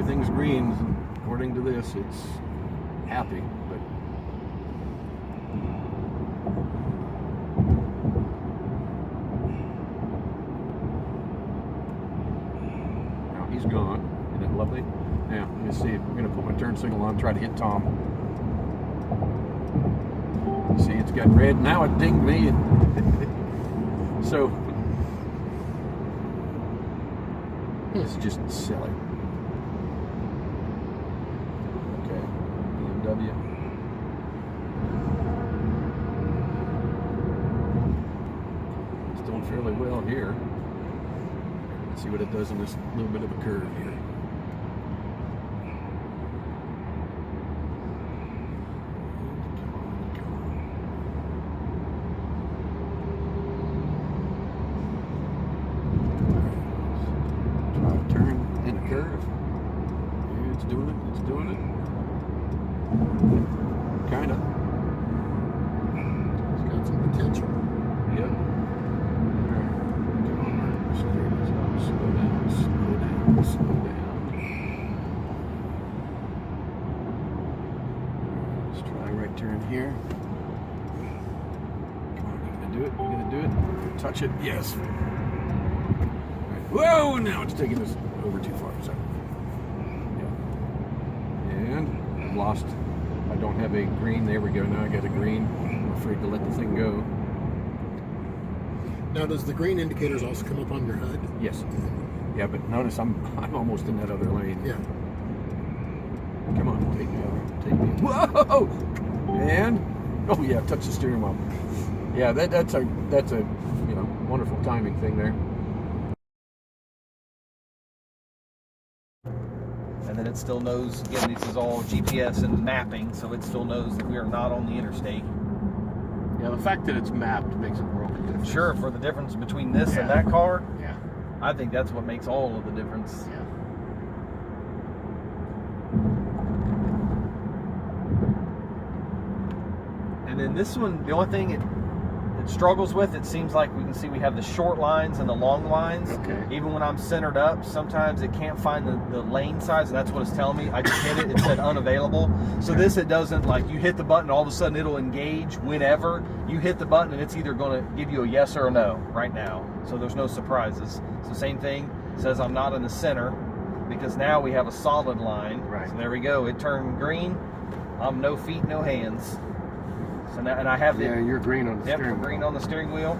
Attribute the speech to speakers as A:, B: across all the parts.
A: everything's green. According to this, it's happy, but now he's gone. Isn't that lovely? Now, let me see. We're going to put my turn signal on, try to hit Tom. See, it's got red. Now it dinged me. So, it's just silly. Okay, BMW. It's doing fairly well here. Let's see what it does in this little bit of a curve here. It's doing it. Kinda.
B: It's got some potential.
A: Yep. Alright. Come on, Mark. Slow down. Let's try a right turn here. Come on, you gonna do it? Touch it? Yes. Right. Whoa, now it's taking us over too far. So. And I've lost. I don't have a green. There we go. Now I got a green. I'm afraid to let the thing go.
B: Now, does the green indicators also come up on your HUD?
A: Yes. Yeah, but notice I'm almost in that other lane.
B: Yeah.
A: Come on, take me over. Take me. Whoa! And oh yeah, touch the steering wheel. Yeah, that's a wonderful timing thing there.
C: And then it still knows, again, this is all GPS and mapping, so it still knows that we are not on the interstate.
A: Yeah, the fact that it's mapped makes a world of difference.
C: Sure, for the difference between this and that car,
A: yeah,
C: I think that's what makes all of the difference.
A: Yeah.
C: And then this one, the only thing it struggles with, it seems like we can see we have the short lines and the long lines.
A: Okay.
C: Even when I'm centered up, sometimes it can't find the lane size, and that's what it's telling me. I just hit it, it said unavailable. So this, it doesn't, like, you hit the button, all of a sudden it'll engage whenever. You hit the button and it's either going to give you a yes or a no right now. So there's no surprises. So same thing, says I'm not in the center, because now we have a solid line.
A: Right.
C: So there we go, it turned green. I'm no feet, no hands. So now, and I have the,
A: you're green on the steering wheel.
C: green on the steering wheel,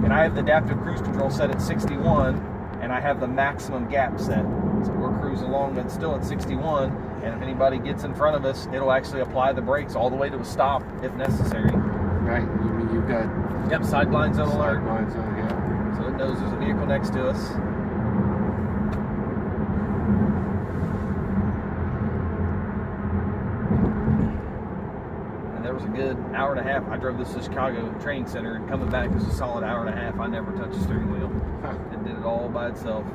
C: and I have the adaptive cruise control set at 61, and I have the maximum gap set. So we're cruising along, and still at 61. And if anybody gets in front of us, it'll actually apply the brakes all the way to a stop if necessary.
A: Right. You've got
C: side blinds on alert.
A: Side blinds on, yeah.
C: So it knows there's a vehicle next to us. There was a good hour and a half. I drove this to Chicago Training Center, and coming back was a solid hour and a half. I never touched the steering wheel. It did it all by itself.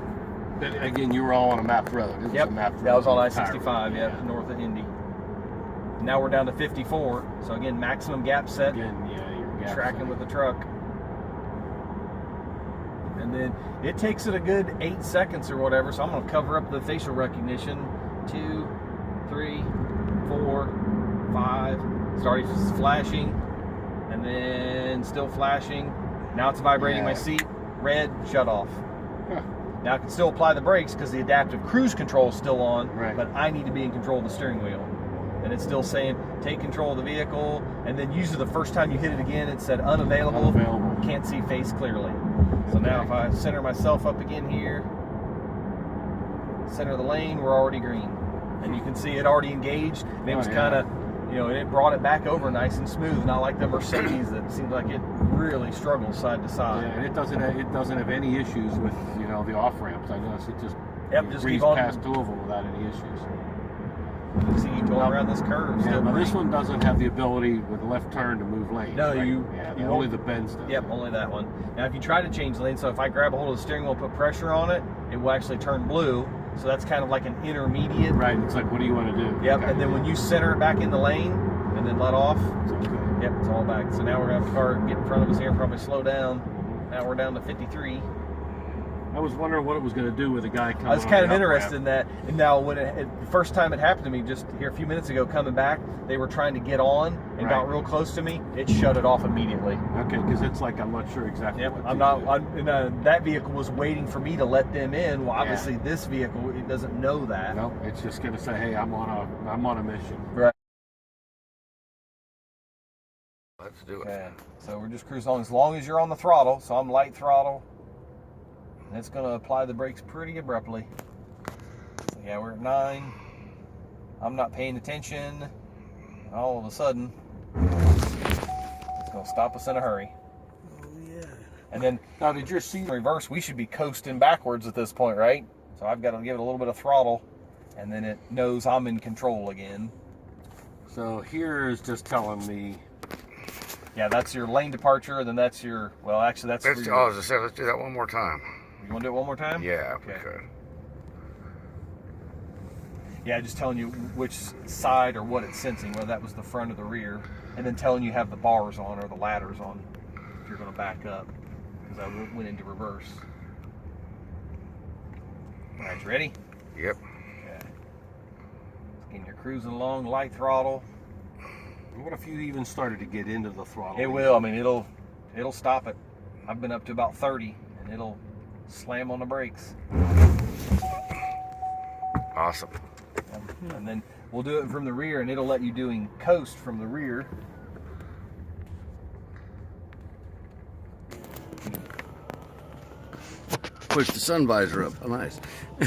A: But again, you were all on a mapped road. It was a mapped road.
C: That was on I-65, north of Indy. Now we're down to 54. So again, maximum gap set.
A: Again, your gap
C: tracking
A: set.
C: with the truck. And then it takes it a good 8 seconds or whatever. So I'm going to cover up the facial recognition. 2, 3, 4, 5. Started flashing, and then still flashing. Now it's vibrating my seat. Red, shut off. Now I can still apply the brakes because the adaptive cruise control is still on, but I need to be in control of the steering wheel. And it's still saying, take control of the vehicle, and then usually the first time you hit it again, it said unavailable. Can't see face clearly. So now if I center myself up again here, center the lane, we're already green. And you can see it already engaged, and it was kind of, and it brought it back over nice and smooth, not like the Mercedes that seems like it really struggles side to side.
A: Yeah, and it doesn't have any issues with the off ramps. I noticed it just breezed past Louisville without any issues.
C: You see you going around this curve.
A: Yeah, now this one doesn't have the ability with the left turn to move lanes.
C: No,
A: right? Only the bends does.
C: Yep, only that one. Now if you try to change lanes, so if I grab a hold of the steering wheel, put pressure on it, it will actually turn blue. So that's kind of like an intermediate.
A: Right, it's like, what do you want to do?
C: Yep, and then when you center it back in the lane and then let off, yep, it's all back. So now we're going to have a car get in front of us here and probably slow down. Now we're down to 53.
D: I was wondering what it was going to do with the guy coming.
C: I was kind of interested in that. And now, when the first time it happened to me, just here a few minutes ago, coming back, they were trying to get on and got real close to me. It shut it off immediately.
D: Okay, because it's like I'm not sure exactly.
C: Yep,
D: what
C: I'm
D: to
C: not.
D: do.
C: That vehicle was waiting for me to let them in. Well, obviously, this vehicle, it doesn't know that.
D: No, it's just going to say, "Hey, I'm on a mission."
C: Right.
A: Let's do it.
C: Okay. So we're just cruising along as long as you're on the throttle. So I'm light throttle. And it's going to apply the brakes pretty abruptly. So yeah, we're at 9. I'm not paying attention. And all of a sudden, it's going to stop us in a hurry.
B: Oh, yeah.
C: And then,
D: Now, did you see?
C: in reverse, we should be coasting backwards at this point, right? So I've got to give it a little bit of throttle, and then it knows I'm in control again.
D: So here is just telling me.
C: Yeah, that's your lane departure, and then that's your, well, actually, that's
A: Let's,
C: for
A: as
C: your,
A: I said, let's do that one more time.
C: you want to do it one more time?
A: Yeah,
C: Okay.
A: okay.
C: Yeah, just telling you which side or what it's sensing, whether that was the front or the rear, and then telling you have the bars on or the ladders on if you're going to back up, because I went into reverse. All right, you ready?
A: Yep.
C: Okay. And you're cruising along, light throttle.
D: What if you even started to get into the throttle?
C: It will. I mean, it'll stop it. I've been up to about 30, and it'll slam on the brakes.
A: Awesome.
C: And then we'll do it from the rear, and it'll let you doing coast from the rear.
A: Push the sun visor up. Oh, nice.
C: I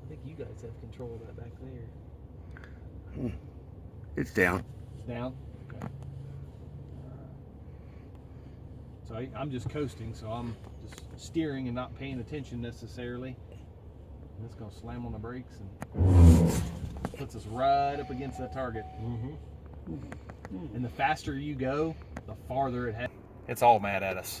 C: think you guys have control of that back there.
A: It's down.
C: It's down? Okay. So I'm just coasting, so I'm just steering and not paying attention necessarily. And it's going to slam on the brakes and puts us right up against that target. And the faster you go, the farther it has. It's all mad at us.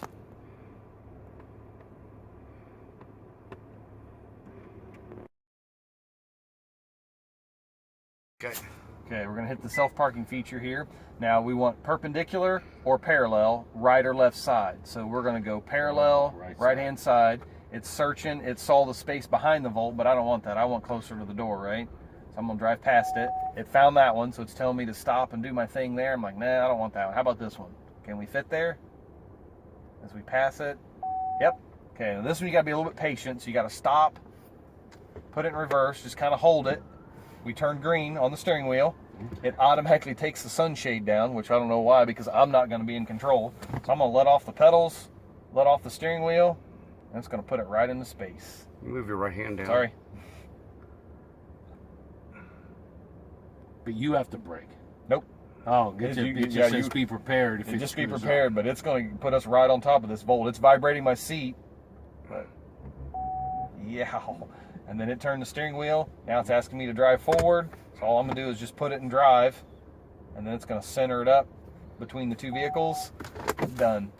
A: Okay.
C: Okay, we're going to hit the self-parking feature here. Now we want perpendicular or parallel, right or left side. So we're going to go parallel, right-hand side. It's searching. It saw the space behind the Volt, but I don't want that. I want closer to the door, right? So I'm going to drive past it. It found that one, so it's telling me to stop and do my thing there. I'm like, nah, I don't want that one. How about this one? Can we fit there? As we pass it. Yep. Okay, now this one you got to be a little bit patient. So you got to stop, put it in reverse, just kind of hold it. We turn green on the steering wheel. It automatically takes the sunshade down, which I don't know why, because I'm not going to be in control. So I'm going to let off the pedals, let off the steering wheel, and it's going to put it right into space.
A: Move your right hand down.
C: Sorry.
D: But you have to brake.
C: Nope.
D: Oh,
C: It
D: just
C: yeah,
D: says be prepared. If it
C: Just be
D: screws
C: prepared, but it's going to put us right on top of this Volt. It's vibrating my seat, but yeah. And then it turned the steering wheel. Now it's asking me to drive forward. So all I'm going to do is just put it in drive, and then it's going to center it up between the two vehicles. Done.